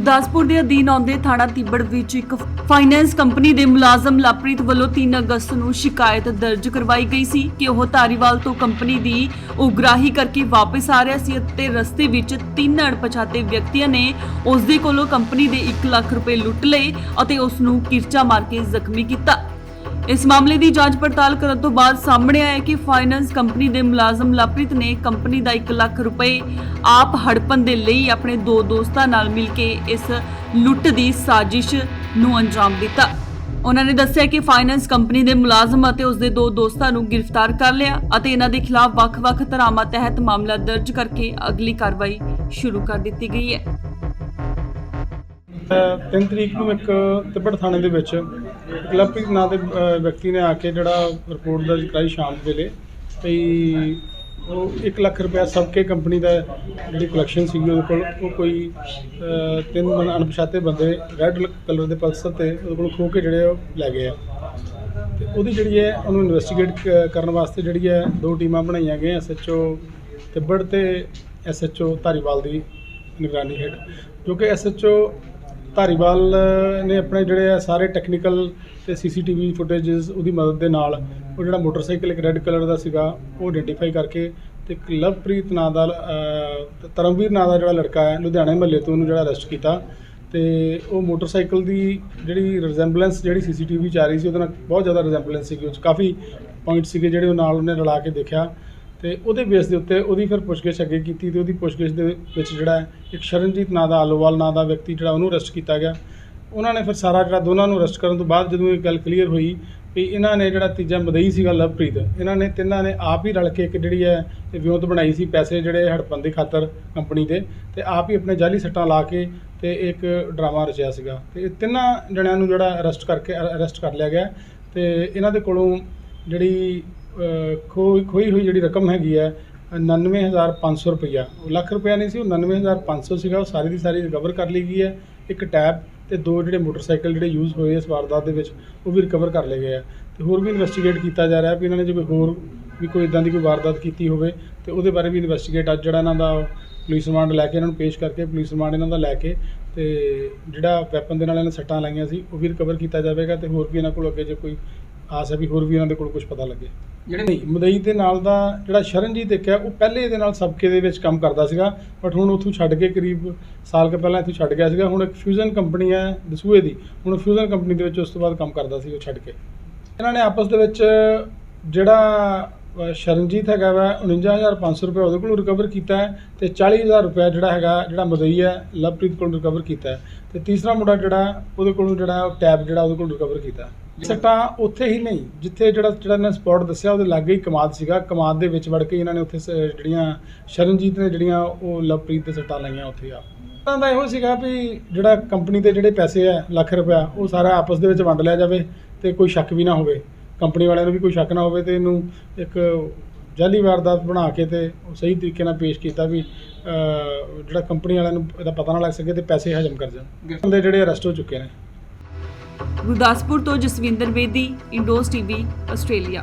ਗੁਰਦਾਸਪੁਰ ਦੇ ਅਧੀਨ ਆਉਂਦੇ ਥਾਣਾ ਤਿੱਬੜ ਵਿੱਚ ਇੱਕ ਫਾਈਨੈਂਸ ਕੰਪਨੀ ਦੇ ਮੁਲਾਜ਼ਮ ਲਵਪ੍ਰੀਤ ਵੱਲੋਂ 3 ਅਗਸਤ ਨੂੰ ਸ਼ਿਕਾਇਤ ਦਰਜ ਕਰਵਾਈ ਗਈ ਸੀ ਕਿ ਉਹ ਧਾਰੀਵਾਲ ਤੋਂ ਕੰਪਨੀ ਦੀ ਉਗਰਾਹੀ ਕਰਕੇ ਵਾਪਸ ਆ ਰਿਹਾ ਸੀ ਅਤੇ ਰਸਤੇ ਵਿੱਚ 3 ਅਣਪਛਾਤੇ ਵਿਅਕਤੀਆਂ ਨੇ ਉਸ ਦੇ ਕੋਲੋਂ ਕੰਪਨੀ ਦੇ 1 ਲੱਖ ਰੁਪਏ ਲੁੱਟ ਲਏ ਅਤੇ ਉਸ ਨੂੰ ਕਿਰਚਾ ਮਾਰ ਕੇ ਜ਼ਖਮੀ ਕੀਤਾ। इस मामले की जांच पड़ताल करने तो बाद सामने आया कि फाइनेंस कंपनी के मुलाजम लवप्रीत ने कंपनी का 1 लाख रुपए आप हड़पन के लिए अपने 2 दोस्तों नाल मिल के इस लुट की साजिश नूं अंजाम दिता। उन्होंने दस्सिया कि फाइनेंस कंपनी के मुलाजम और उसके 2 दोस्तों को गिरफ्तार कर लिया और इन्हां दे खिलाफ ਵੱਖ-ਵੱਖ ਧਾਰਾਵਾਂ तहत मामला दर्ज करके अगली कार्रवाई शुरू कर दी गई है। 3 तरीक ਨੂੰ ਇੱਕ ਤਿੱਬੜ ਥਾਣੇ ਦੇ ਵਿੱਚ ਲਵਪ੍ਰੀਤ ਨਾਂ ਦੇ ਵਿਅਕਤੀ ਨੇ ਆ ਕੇ ਜਿਹੜਾ ਰਿਪੋਰਟ ਦਰਜ ਕਰਾਈ ਸ਼ਾਮ ਵੇਲੇ ਵੀ ਉਹ 1 ਲੱਖ ਰੁਪਇਆ ਸਬਕੇ ਕੰਪਨੀ ਦਾ ਜਿਹੜੀ ਕਲੈਕਸ਼ਨ ਸੀਗੀ ਉਹਦੇ ਕੋਲ ਉਹ ਕੋਈ 3 ਅਣਪਛਾਤੇ ਬੰਦੇ ਰੈੱਡ ਕਲਰ ਦੇ ਪਲਸਰ ਤੇ ਉਹਦੇ ਕੋਲ ਖੋਹ ਕੇ ਜਿਹੜੇ ਉਹ ਲੈ ਗਏ ਆ ਤੇ ਉਹਦੀ ਜਿਹੜੀ ਹੈ ਉਹਨੂੰ ਇਨਵੈਸਟੀਗੇਟ ਕਰਨ ਵਾਸਤੇ ਜਿਹੜੀ ਹੈ 2 ਟੀਮਾਂ ਬਣਾਈਆਂ ਗਈਆਂ SHO ਤਿੱਬੜ ਤੇ SHO ਧਾਰੀਵਾਲ ਦੀ ਨਿਗਰਾਨੀ ਹੇਠ ਜੋ ਕਿ SHO ਧਾਰੀਵਾਲ ਨੇ ਆਪਣੇ ਜਿਹੜੇ ਸਾਰੇ ਟੈਕਨੀਕਲ ਤੇ CCTV ਫੁਟੇजेस ਉਹਦੀ ਮਦਦ ਦੇ ਨਾਲ ਉਹ ਜਿਹੜਾ ਮੋਟਰਸਾਈਕਲ ਇੱਕ ਰੈੱਡ ਕਲਰ ਦਾ ਸੀਗਾ ਉਹ ਆਇਡੈਂਟੀਫਾਈ ਕਰਕੇ ਤੇ ਇੱਕ ਲਵਪ੍ਰੀਤ ਨਾਂ ਦਾ ਧਰਮਵੀਰ ਨਾਂ ਦਾ ਜਿਹੜਾ ਲੜਕਾ ਹੈ ਲੁਧਿਆਣੇ ਮਹੱਲੇ ਤੋਂ ਉਹਨੂੰ ਜਿਹੜਾ ਅਰੈਸਟ ਕੀਤਾ ਤੇ ਉਹ ਮੋਟਰਸਾਈਕਲ ਦੀ ਜਿਹੜੀ ਰਿਜ਼ੈਂਬਲੈਂਸ ਜਿਹੜੀ CCTV 'ਚ ਆ ਰਹੀ ਸੀ ਉਹਦੇ ਨਾਲ ਬਹੁਤ ਜ਼ਿਆਦਾ ਰਿਜ਼ੈਂਬਲੈਂਸ ਸੀਗੀ। ਉਹ 'ਚ ਕਾਫੀ ਪੁਆਇੰਟ ਸੀਗੇ ਜਿਹੜੇ ਉਹ ਨਾਲ ਉਹਨੇ ਰਲਾ ਕੇ ਦੇਖਿਆ ਤੇ ਉਹਦੇ ਬੇਸ ਦੇ ਉੱਤੇ ਉਹਦੀ ਫਿਰ ਪੁੱਛਗਿੱਛ ਅੱਗੇ ਕੀਤੀ ਤੇ ਉਹਦੀ ਪੁੱਛਗਿੱਛ ਦੇ ਵਿੱਚ ਜਿਹੜਾ ਇੱਕ ਸ਼ਰਨਜੀਤ ਨਾਂ ਦਾ ਆਲੋਵਾਲ ਨਾਂ ਦਾ ਵਿਅਕਤੀ ਜਿਹੜਾ ਉਹਨੂੰ ਅਰੈਸਟ ਕੀਤਾ ਗਿਆ। ਉਹਨਾਂ ਨੇ ਫਿਰ ਸਾਰਾ ਜਿਹੜਾ ਦੋਨਾਂ ਨੂੰ ਅਰੈਸਟ ਕਰਨ ਤੋਂ ਬਾਅਦ ਜਦੋਂ ਇਹ ਗੱਲ ਕਲੀਅਰ ਹੋਈ ਵੀ ਇਹਨਾਂ ਨੇ ਜਿਹੜਾ ਤੀਜਾ ਮਦਈ ਸੀਗਾ ਲਵਪ੍ਰੀਤ ਇਹਨਾਂ ਨੇ ਤਿੰਨਾਂ ਨੇ ਆਪ ਹੀ ਰਲ ਕੇ ਇੱਕ ਜਿਹੜੀ ਹੈ ਇਹ ਵਿਉਂਤ ਬਣਾਈ ਸੀ ਪੈਸੇ ਜਿਹੜੇ ਹੜਪਣ ਦੀ ਖਾਤਰ ਕੰਪਨੀ ਦੇ ਤੇ ਆਪ ਹੀ ਆਪਣੇ ਜਾਲੀ ਸੱਟਾਂ ਲਾ ਕੇ ਤੇ ਇੱਕ ਡਰਾਮਾ ਰਚਿਆ ਸੀਗਾ ਤੇ ਇਹ ਤਿੰਨਾਂ ਜਣਿਆਂ ਨੂੰ ਜਿਹੜਾ ਅਰੈਸਟ ਕਰ ਲਿਆ ਗਿਆ ਤੇ ਇਹਨਾਂ ਦੇ ਕੋਲੋਂ ਜਿਹੜੀ ਖੋਈ ਹੋਈ ਜਿਹੜੀ ਰਕਮ ਹੈਗੀ ਹੈ 99,500 ਰੁਪਈਆ ਉਹ ਲੱਖ ਰੁਪਇਆ ਨਹੀਂ ਸੀ ਉਹ 99,500 ਸੀਗਾ ਉਹ ਸਾਰੀ ਦੀ ਸਾਰੀ ਰਿਕਵਰ ਕਰ ਲਈ ਗਈ ਹੈ। ਇੱਕ ਟੈਬ ਤੇ 2 ਜਿਹੜੇ ਮੋਟਰਸਾਈਕਲ ਜਿਹੜੇ ਯੂਜ਼ ਹੋਏ ਇਸ ਵਾਰਦਾਤ ਦੇ ਵਿੱਚ ਉਹ ਵੀ ਰਿਕਵਰ ਕਰ ਲਏ ਗਏ ਆ ਤੇ ਹੋਰ ਵੀ ਇਨਵੈਸਟੀਗੇਟ ਕੀਤਾ ਜਾ ਰਿਹਾ ਵੀ ਇਹਨਾਂ ਨੇ ਜੇ ਕੋਈ ਹੋਰ ਵੀ ਕੋਈ ਇਦਾਂ ਦੀ ਕੋਈ ਵਾਰਦਾਤ ਕੀਤੀ ਹੋਵੇ ਤੇ ਉਹਦੇ ਬਾਰੇ ਵੀ ਇਨਵੈਸਟੀਗੇਟ ਅੱਜ ਜਿਹੜਾ ਇਹਨਾਂ ਦਾ ਪੁਲਿਸ ਰਿਮਾਂਡ ਲੈ ਕੇ ਇਹਨਾਂ ਨੂੰ ਪੇਸ਼ ਕਰਕੇ ਪੁਲਿਸ ਰਿਮਾਂਡ ਇਹਨਾਂ ਦਾ ਲੈ ਕੇ ਤੇ ਜਿਹੜਾ ਵੈਪਨ ਦੇ ਨਾਲ ਇਹਨਾਂ ਸੱਟਾਂ ਲਾਈਆਂ ਸੀ ਉਹ ਵੀ ਰਿਕਵਰ ਕੀਤਾ ਜਾਵੇਗਾ ਤੇ ਹੋਰ ਵੀ ਇਹਨਾਂ ਕੋਲ ਅੱਗੇ ਜੇ ਕੋਈ ਆਸ ਹੈ ਵੀ ਹੋਰ ਵੀ ਇਹਨਾਂ ਦੇ ਕੋਲ ਕੁਝ ਪਤਾ ਲੱਗੇ। ਜਿਹੜੇ ਨਹੀਂ ਮਦਈ ਦੇ ਨਾਲ ਦਾ ਜਿਹੜਾ ਸ਼ਰਨਜੀਤ ਇੱਕ ਹੈ ਉਹ ਪਹਿਲੇ ਇਹਦੇ ਨਾਲ ਸਬਕੇ ਦੇ ਵਿੱਚ ਕੰਮ ਕਰਦਾ ਸੀਗਾ ਬਟ ਹੁਣ ਉੱਥੋਂ ਛੱਡ ਕੇ ਕਰੀਬ ਸਾਲ ਕੁ ਪਹਿਲਾਂ ਇੱਥੋਂ ਛੱਡ ਗਿਆ ਸੀਗਾ। ਹੁਣ ਇੱਕ ਫਿਊਜ਼ਨ ਕੰਪਨੀ ਹੈ ਦਸੂਹੇ ਦੀ ਹੁਣ ਫਿਊਜ਼ਨ ਕੰਪਨੀ ਦੇ ਵਿੱਚ ਉਸ ਤੋਂ ਬਾਅਦ ਕੰਮ ਕਰਦਾ ਸੀ ਉਹ ਛੱਡ ਕੇ। ਇਹਨਾਂ ਨੇ ਆਪਸ ਦੇ ਵਿੱਚ ਜਿਹੜਾ ਸ਼ਰਨਜੀਤ ਹੈਗਾ ਵਾ 49,500 ਰੁਪਏ ਉਹਦੇ ਕੋਲੋਂ ਰਿਕਵਰ ਕੀਤਾ ਹੈ ਤੇ 40,000 ਰੁਪਏ ਜਿਹੜਾ ਮਦਈ ਹੈ ਲਵਪ੍ਰੀਤ ਕੋਲੋਂ ਰਿਕਵਰ ਕੀਤਾ ਹੈ ਤੇ ਤੀਸਰਾ ਮੁੰਡਾ ਜਿਹੜਾ ਉਹਦੇ ਕੋਲੋਂ ਜਿਹੜਾ ਟੈਬ ਜਿਹੜਾ ਉਹਦੇ ਕੋਲ ਰਿਕਵਰ ਕੀਤਾ। ਸੱਟਾਂ ਉੱਥੇ ਹੀ ਨਹੀਂ ਜਿੱਥੇ ਜਿਹੜਾ ਇਹਨਾਂ ਸਪੌਟ ਦੱਸਿਆ ਉਹਦੇ ਲਾਗੇ ਹੀ ਕਮਾਦ ਸੀਗਾ ਕਮਾਦ ਦੇ ਵਿੱਚ ਵੜ ਕੇ ਇਹਨਾਂ ਨੇ ਉੱਥੇ ਜਿਹੜੀਆਂ ਸ਼ਰਨਜੀਤ ਨੇ ਜਿਹੜੀਆਂ ਉਹ ਲਵਪ੍ਰੀਤ ਦੇ ਸੱਟਾਂ ਲਾਈਆਂ ਉੱਥੇ ਆ। ਤਾਂ ਦਾ ਇਹੋ ਸੀਗਾ ਵੀ ਜਿਹੜਾ ਕੰਪਨੀ ਦੇ ਜਿਹੜੇ ਪੈਸੇ ਆ ਲੱਖ ਰੁਪਇਆ ਉਹ ਸਾਰਾ ਆਪਸ ਦੇ ਵਿੱਚ ਵੰਡ ਲਿਆ ਜਾਵੇ ਤੇ ਕੋਈ ਸ਼ੱਕ ਵੀ ਨਾ ਹੋਵੇ ਕੰਪਨੀ ਵਾਲਿਆਂ ਨੂੰ ਵੀ ਕੋਈ ਸ਼ੱਕ ਨਾ ਹੋਵੇ ਤੇ ਇਹਨੂੰ ਇੱਕ ਜਾਲੀ ਵਾਰਦਾਤ ਬਣਾ ਕੇ ਤੇ ਉਹ ਸਹੀ ਤਰੀਕੇ ਨਾਲ ਪੇਸ਼ ਕੀਤਾ ਵੀ ਜਿਹੜਾ ਕੰਪਨੀ ਵਾਲਿਆਂ ਨੂੰ ਇਹਦਾ ਪਤਾ ਨਾ ਲੱਗ ਸਕੇ ਤੇ ਪੈਸੇ ਹਜਮ ਕਰ ਜਾਣ। ਬੰਦੇ ਜਿਹੜੇ ਅਰੈਸਟ ਹੋ ਚੁੱਕੇ ਨੇ। ਗੁਰਦਾਸਪੁਰ ਤੋਂ ਜਸਵਿੰਦਰ ਬੇਦੀ, ਇੰਡੋਸ TV, ਆਸਟ੍ਰੇਲੀਆ।